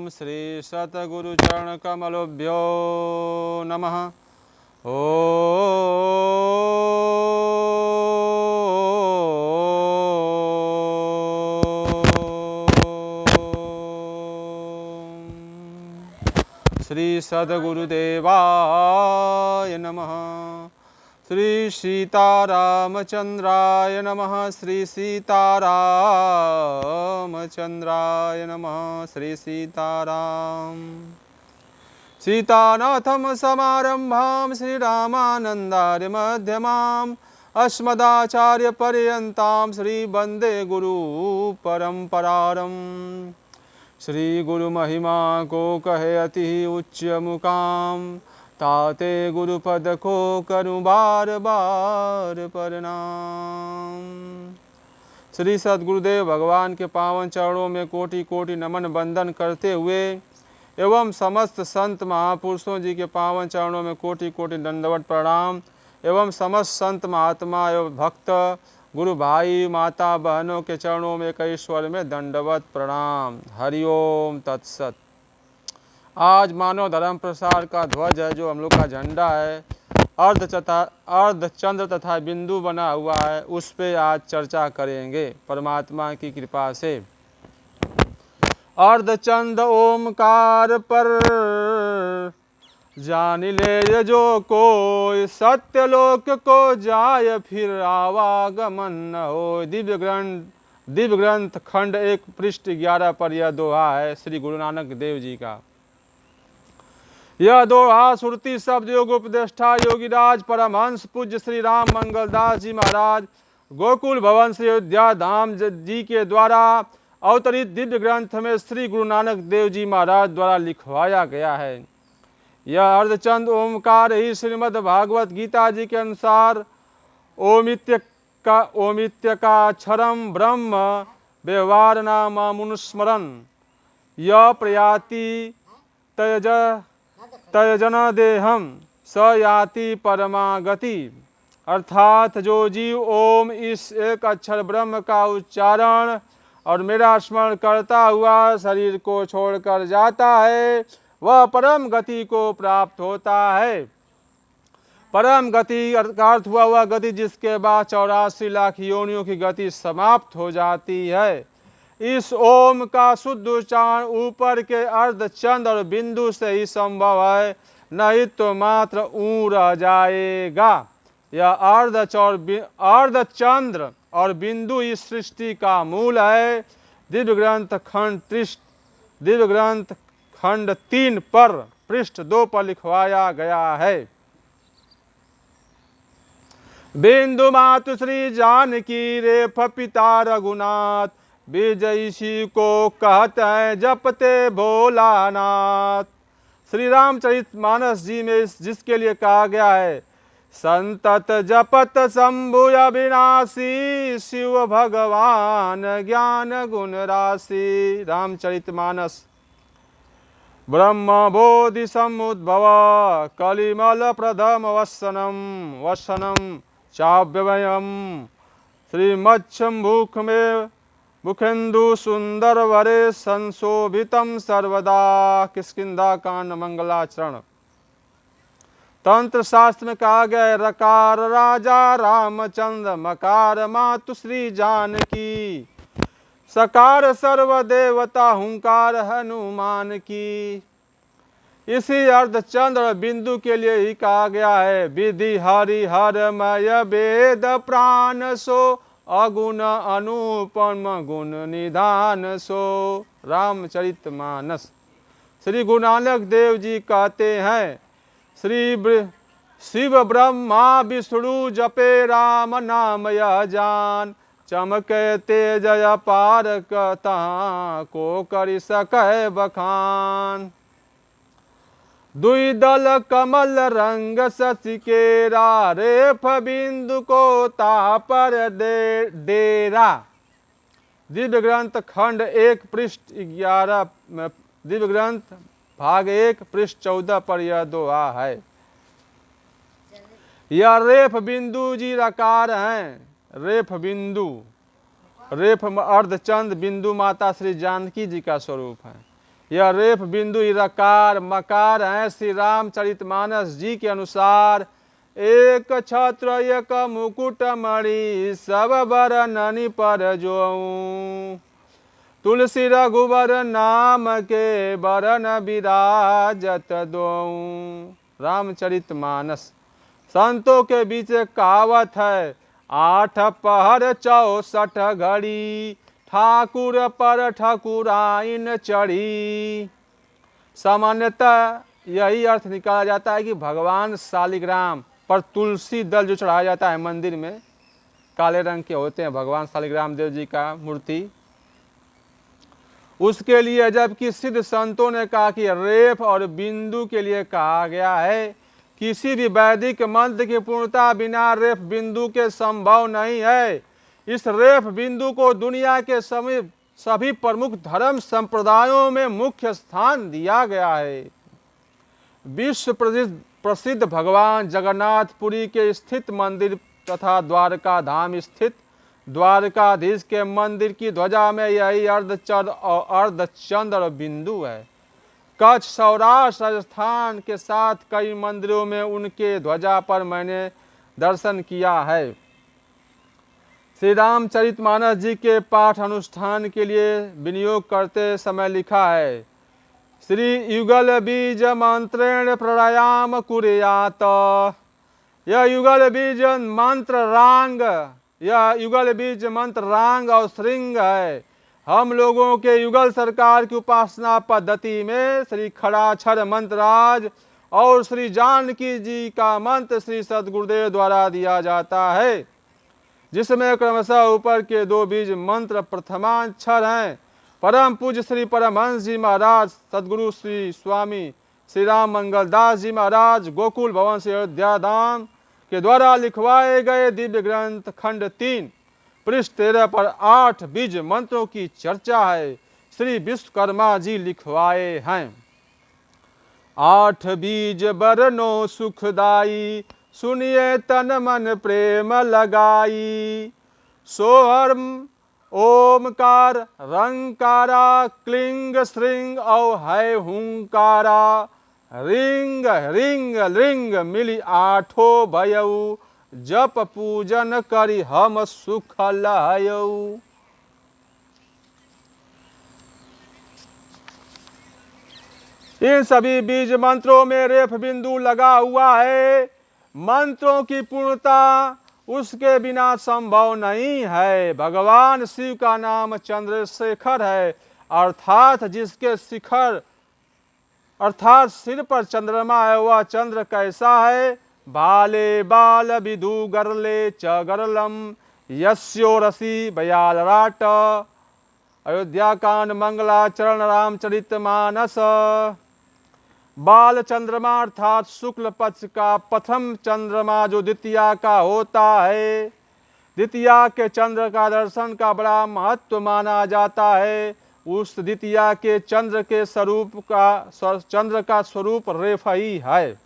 ओम श्री सतगुरु चरण कमलोभ्यो नमः। श्री सद्गुरुदेवाय नमः। श्री सीतारामचंद्राय नमः। श्री सीतारामचंद्राय नमः। श्री सीताराम। सीतानाथम समारंभां श्रीरामानंदार्य मध्यमाम् अस्मदाचार्य पर्यन्तां श्री वंदे गुरु परंपरारम्। श्री गुरु महिमा को कहे अति उच्च मुकाम, ताते गुरुपद को करूं बार बार प्रणाम। श्री सद्गुरुदेव भगवान के पावन चरणों में कोटि कोटि नमन बंदन करते हुए एवं समस्त संत महापुरुषों जी के पावन चरणों में कोटि कोटि दंडवत प्रणाम एवं समस्त संत महात्मा एवं भक्त गुरु भाई माता बहनों के चरणों में कई स्वर में दंडवत प्रणाम। हरिओम तत्सत। आज मानव धर्म प्रसार का ध्वज है, जो हम लोग का झंडा है, अर्ध चंद्र तथा बिंदु बना हुआ है, उस पे आज चर्चा करेंगे परमात्मा की कृपा से। अर्धचंद ओमकार पर जान ले जो कोई, सत्यलोक को जाय फिर आवागमन न हो। दिव्य ग्रंथ खंड 1 पृष्ठ 11 पर यह दोहा है श्री गुरु नानक देव जी का। यह दोहा श्रुति शब्द योग उपदेष्टा योगीराज परमहंस पूज्य श्री राम मंगलदास जी महाराज गोकुल भवन श्री अयोध्या धाम जी के द्वारा अवतरित दिव्य ग्रंथ में श्री गुरु नानक देव जी महाराज द्वारा लिखवाया गया है। यह अर्धचंद ओमकार ही श्रीमद् भागवत गीता जी के अनुसार ओमित्य का क्षरम ब्रह्म व्यवहार नाम मनुस्मरण यह प्रयाति तयजन देहम स याति परमागति। अर्थात जो जीव ओम इस एक अक्षर ब्रह्म का उच्चारण और मेरा स्मरण करता हुआ शरीर को छोड़कर जाता है, वह परम गति को प्राप्त होता है। परम गति का अर्थ हुआ वह गति जिसके बाद 84 लाख योनियों की गति समाप्त हो जाती है। इस ओम का शुद्ध उच्चारण ऊपर के अर्धचंद्र और बिंदु से ही संभव है, नहीं तो मात्र ऊ रह जाएगा। यह अर्धचंद्र और बिंदु इस सृष्टि का मूल है। दिव्य ग्रंथ खंड 3 पर पृष्ठ 2 पर लिखवाया गया है। बिंदु मातु श्री जानकी रेफ पिता रघुनाथ, विजयी को कहते हैं जपते भोलानाथ। श्री रामचरित मानस जी में जिसके लिए कहा गया है, संतत जपत शंभु अविनाशी, शिव भगवान ज्ञान गुण राशि। रामचरित मानस। ब्रह्म बोधि समुद्भव कलिमल प्रथम वसनम चाव्यवयम, श्रीमच्छम्भुख में मुखेन्दु सुंदर वरे संशोभितम सर्वदा। किष्किंधा कांड मंगलाचरण। तंत्र शास्त्र में कहा गया है, रकार राजा रामचंद्र, मकार मातु श्री जानकी, सकार सर्व देवता हुंकार हनुमान की। इसी अर्धचंद्र बिंदु के लिए ही कहा गया है, विधि हरि हरमय वेद प्राण सो, अगुण अनुपम गुण निधान सो। रामचरित मानस। श्री गुरु नानक देव जी कहते हैं, श्री शिव ब्रह्मा विष्णु जपे राम नाम यह जान, चमके तेज अपार कथा को करि सकै बखान। दुई दल कमल रंग ससिकेरा, रेफ बिंदु को तापर डेरा। दिव्य ग्रंथ खंड 1 पृष्ठ 11 दिव्य ग्रंथ भाग 1 पृष्ठ 14 पर यह दोहा है। यह रेफ बिंदु जी रकार हैं। रेफ बिंदु, रेफ अर्धचंद बिंदु माता श्री जानकी जी का स्वरूप है। यह रेफ बिंदु रकार मकार हैं। श्री रामचरितमानस जी के अनुसार एक छत्र एक मुकुट मणि सब बरननि पर जोऊं। तुलसी रघुबर नाम के बरन विराजत दोऊं। रामचरितमानस संतों के बीच एक कहावत है, 8 पहर 64 घड़ी ठाकुर पर ठकुराइन चढ़ी। सामान्यतः यही अर्थ निकाला जाता है कि भगवान शालिग्राम पर तुलसी दल जो चढ़ाया जाता है मंदिर में, काले रंग के होते हैं भगवान शालिग्राम देव जी का मूर्ति, उसके लिए, जबकि सिद्ध संतों ने कहा कि रेफ और बिंदु के लिए कहा गया है। किसी भी वैदिक मंत्र की पूर्णता बिना रेफ बिंदु के संभव नहीं है। इस रेफ बिंदु को दुनिया के सभी प्रमुख धर्म संप्रदायों में मुख्य स्थान दिया गया है। विश्व प्रसिद्ध भगवान जगन्नाथपुरी के स्थित मंदिर तथा द्वारका धाम स्थित द्वारकाधीश के मंदिर की ध्वजा में यही अर्धचंद्र बिंदु है। कच्छ, सौराष्ट्र, राजस्थान के साथ कई मंदिरों में उनके ध्वजा पर मैंने दर्शन किया है। श्री रामचरितमानस जी के पाठ अनुष्ठान के लिए विनियोग करते समय लिखा है, श्री युगल बीज मंत्रेण प्रलयाम कुर्यात। यह युगल बीज मंत्र रांग, यह युगल बीज मंत्र रांग और श्रृंग है। हम लोगों के युगल सरकार की उपासना पद्धति में श्री खड़ाक्षर मंत्रराज और श्री जानकी जी का मंत्र श्री सदगुरुदेव द्वारा दिया जाता है, जिसमें क्रमशः ऊपर के 2 बीज मंत्र प्रथमाक्षर हैं। परम पूज्य श्री परमहंस जी महाराज सदगुरु श्री स्वामी श्री राम मंगलदास जी महाराज गोकुल भवन से अयोध्या धाम के द्वारा लिखवाए गए दिव्य ग्रंथ खंड 3 पृष्ठ 13 पर 8 बीज मंत्रों की चर्चा है। श्री विश्वकर्मा जी लिखवाए हैं। 8 बीज बरनो सुखदाई, सुनिए तन मन प्रेम लगाई। सोहर्म ओमकार रंकारा क्लिंग श्रृंग औ है हुंकारा। रिंग रिंग लिंग मिली 8 भयऊ, जप पूजन करी हम सुख लहयऊ। इन सभी बीज मंत्रों में रेफ बिंदु लगा हुआ है। मंत्रों की पूर्णता उसके बिना संभव नहीं है। भगवान शिव का नाम चंद्रशेखर है, अर्थात जिसके शिखर अर्थात सिर पर चंद्रमा है, वह चंद्र कैसा है। बाले बाल विधु गरले च गरलम यस्यो रसी बयालराट। अयोध्या कांड मंगलाचरण रामचरितमानस। बाल चंद्रमा अर्थात शुक्ल पक्ष का प्रथम चंद्रमा जो द्वितीया का होता है। द्वितीया के चंद्र का दर्शन का बड़ा महत्व माना जाता है। उस द्वितीया के चंद्र का स्वरूप रेफ ही है।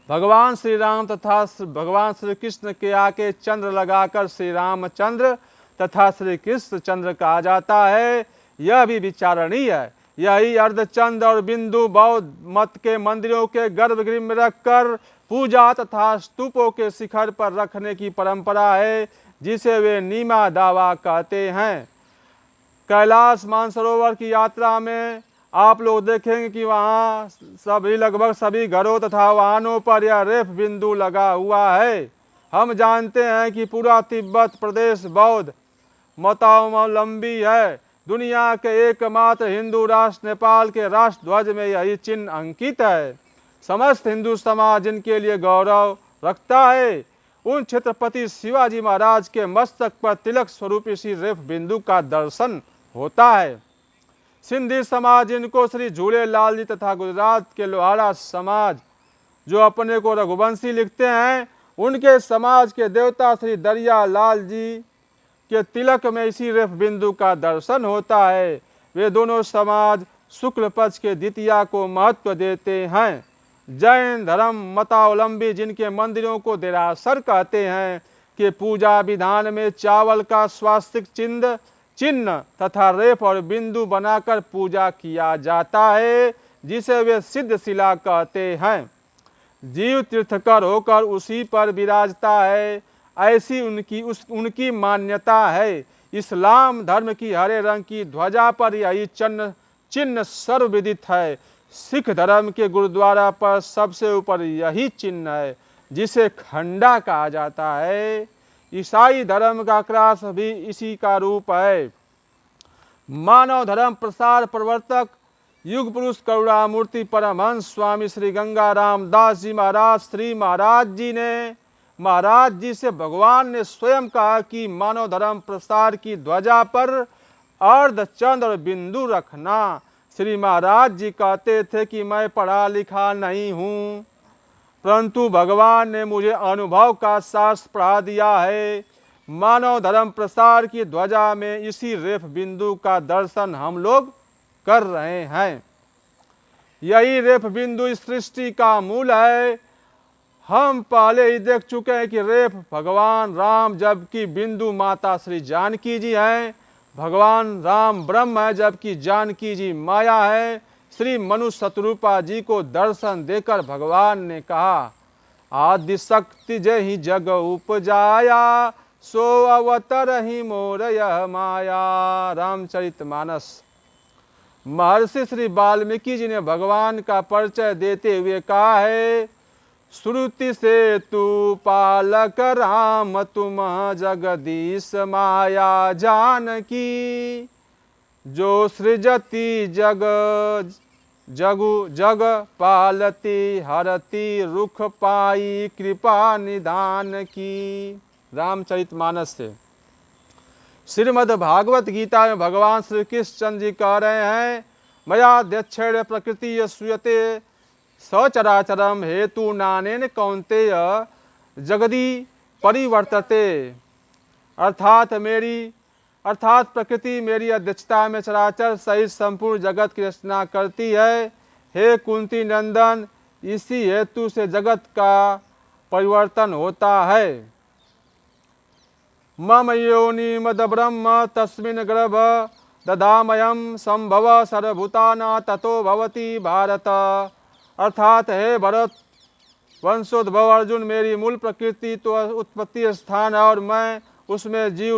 भगवान श्री राम तथा भगवान श्री कृष्ण के आके चंद्र लगाकर श्री रामचंद्र तथा श्री कृष्ण चंद्र कहा जाता है। यह भी विचारणीय है। यही अर्धचंद्र और बिंदु बौद्ध मत के मंदिरों के गर्भगृह में रखकर पूजा तथा स्तूपों के शिखर पर रखने की परंपरा है, जिसे वे नीमा दावा कहते हैं। कैलाश मानसरोवर की यात्रा में आप लोग देखेंगे कि वहाँ लगभग सभी घरों तथा वाहनों पर यह रेफ बिंदु लगा हुआ है। हम जानते हैं कि पूरा तिब्बत प्रदेश बौद्ध मतावलंबी है। दुनिया के एकमात्र हिंदू राष्ट्र नेपाल के राष्ट्र ध्वज में यही चिन्ह अंकित है। समस्त हिंदू समाज जिनके लिए गौरव रखता है, उन छत्रपति शिवाजी महाराज के मस्तक पर तिलक स्वरूप इसी रेफ बिंदु का दर्शन होता है। सिंधी समाज जिनको श्री झूले लाल जी तथा गुजरात के लोहारा समाज जो अपने को रघुवंशी लिखते हैं, उनके समाज के देवता श्री दरिया लाल जी के तिलक में इसी रेफ बिंदु का दर्शन होता है। वे दोनों समाज शुक्ल पक्ष के द्वितीया को महत्व देते हैं। जैन धर्म मतावलंबी जिनके मंदिरों को देरासर कहते हैं, के पूजा विधान में चावल का स्वास्तिक चिन्ह चिन्ह तथा रेफ और बिंदु बनाकर पूजा किया जाता है, जिसे वे सिद्ध शिला कहते हैं। जीव तीर्थकर होकर उसी पर विराजता है, ऐसी उनकी मान्यता है। इस्लाम धर्म की हरे रंग की ध्वजा पर यही चिन्ह सर्वविदित है। सिख धर्म के गुरुद्वारा पर सबसे ऊपर यही चिन्ह है, जिसे खंडा कहा जाता है। ईसाई धर्म का क्रॉस भी इसी का रूप है। मानव धर्म प्रसार प्रवर्तक युग पुरुष करुणामूर्ति परमहंस स्वामी श्री गंगाराम दास जी महाराज श्री महाराज जी से भगवान ने स्वयं कहा कि मानव धर्म प्रसार की ध्वजा पर अर्धचंद्र और बिंदु रखना। श्री महाराज जी कहते थे कि मैं पढ़ा लिखा नहीं हूँ, परंतु भगवान ने मुझे अनुभव का शास्त्र पढ़ा दिया है। मानव धर्म प्रसार की ध्वजा में इसी रेफ बिंदु का दर्शन हम लोग कर रहे हैं। यही रेफ बिंदु इस सृष्टि का मूल है। हम पहले ही देख चुके हैं कि रेफ भगवान राम जबकि बिंदु माता श्री जानकी जी हैं। भगवान राम ब्रह्म है जबकि जानकी जी माया है। श्री मनु शतरूपा जी को दर्शन देकर भगवान ने कहा, आदि शक्ति जय ही जग उपजाया, सो अवतर ही मोर यह माया। रामचरितमानस। महर्षि श्री वाल्मीकि जी ने भगवान का परिचय देते हुए कहा है, श्रुति से तू पालक राम तुम जगदीश माया जानकी, जो सृजति जग पालती हरती रुख पाई कृपा निधान की। रामचरितमानस से। श्रीमद् भागवत गीता में भगवान श्री कृष्ण चंद्र जी कह रहे हैं, मया दक्षिण प्रकृति सूयते सचराचरम हेतु नानेन कौन्तेय जगदी परिवर्तते। अर्थात प्रकृति मेरी अध्यक्षता में चराचर सहित संपूर्ण जगत की रचना करती है। हे कुंती नंदन, इसी हेतु से जगत का परिवर्तन होता है। मम योनि मद ब्रह्म तस्मिन् गर्भ ददामयम संभव सर्वभूताना ततो भवति भारत। अर्थात हे भरत वंशोद्भव अर्जुन, मेरी मूल प्रकृति तो उत्पत्ति स्थान है और मैं उसमें जीव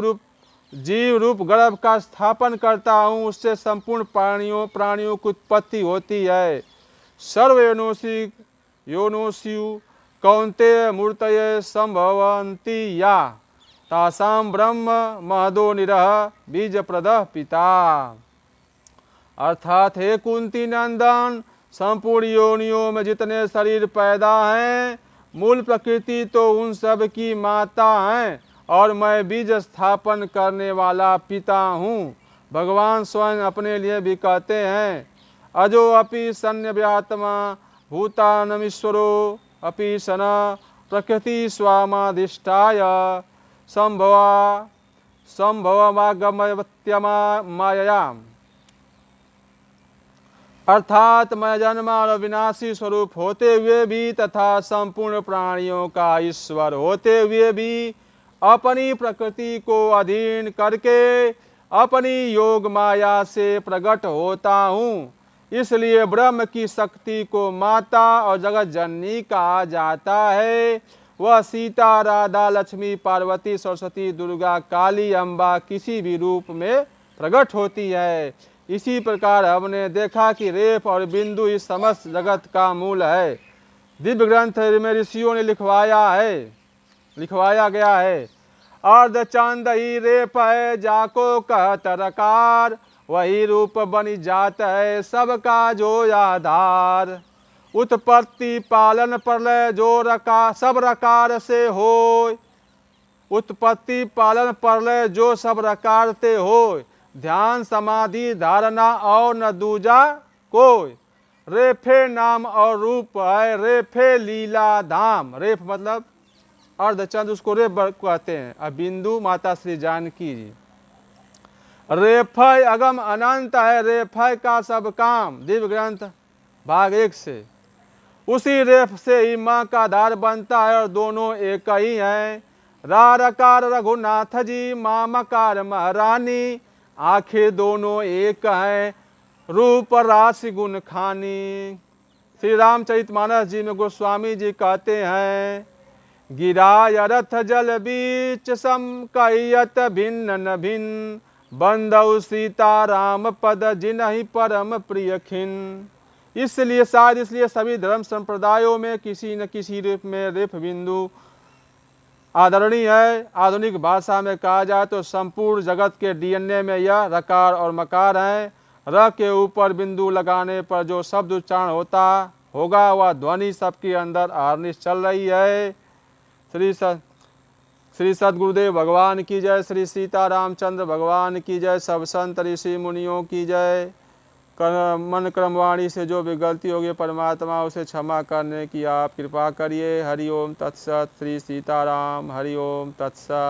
रूप गर्भ का स्थापन करता हूँ। उससे संपूर्ण प्राणियों की उत्पत्ति होती है। सर्व योनोषु कौन्तेय मूर्तये संभवन्ति या, तासाम ब्रह्म महदो निरह बीज प्रदः पिता। अर्थात हे कुंती नंदन, संपूर्ण योनियों में जितने शरीर पैदा हैं, मूल प्रकृति तो उन सब की माता हैं और मैं बीज स्थापन करने वाला पिता हूँ। भगवान स्वयं अपने लिए भी कहते हैं, अजो अपि सन्यव्यात्मा भूतानमीश्वरो अपि सन प्रकृति स्वामाधिष्ठाय संभवमागमत्यमा मायया। अर्थात मैं जन्मा और विनाशी स्वरूप होते हुए भी तथा संपूर्ण प्राणियों का ईश्वर होते हुए भी अपनी प्रकृति को अधीन करके अपनी योग माया से प्रकट होता हूँ। इसलिए ब्रह्म की शक्ति को माता और जगत जननी कहा जाता है। वह सीता, राधा, लक्ष्मी, पार्वती, सरस्वती, दुर्गा, काली, अम्बा किसी भी रूप में प्रकट होती है। इसी प्रकार हमने देखा कि रेफ और बिंदु इस समस्त जगत का मूल है। दिव्य ग्रंथ में ऋषियों ने लिखवाया गया है, अर्ध चांद ही रेफ है जाको कहत रकार, वही रूप बनी जात है सबका जो आधार। उत्पत्ति पालन प्रलय जो सब रकार से होय, उत्पत्ति पालन प्रलय जो सब रकार ते होय, ध्यान समाधि धारणा और न दूजा कोई। रेफे नाम और रूप है, रेफे लीला धाम। रेफ मतलब अर्धचंद्र, उसको रेफ कहते हैं। अब बिंदु माता श्री जानकी जी। रेफय अगम अनंत है, रेफय का सब काम। दिव्य ग्रंथ भाग 1 से। उसी रेफ से ही माँ का आधार बनता है और दोनों एक ही हैं। रा रकार रघुनाथ जी, मामकार महारानी, आंखें दोनों एक हैं, रूप राशि गुण खानी। श्री रामचरितमानस जी में गोस्वामी जी कहते हैं, गिराय रथ जल बीच सम कहियत भिन्न न भिन्न, बंधु सीता राम पद जिनहि परम प्रिय खिन। इसलिए शायद इसलिए सभी धर्म संप्रदायों में किसी न किसी रूप में रेफ बिंदु आदरणीय है। आधुनिक भाषा में कहा जाए तो संपूर्ण जगत के डीएनए में यह रकार और मकार है। र के ऊपर बिंदु लगाने पर जो शब्द उच्चारण होता होगा वह ध्वनि सबके अंदर अहर्निश चल रही है। श्री सद्गुरुदेव भगवान की जय, श्री सीतारामचंद्र भगवान की जय, सब संत ऋषि मुनियों की जय। मन क्रमवाणी से जो भी गलती होगी परमात्मा उसे क्षमा करने की आप कृपा करिए। हरि ओम तत्सत। श्री सीताराम। हरि ओम तत्सत।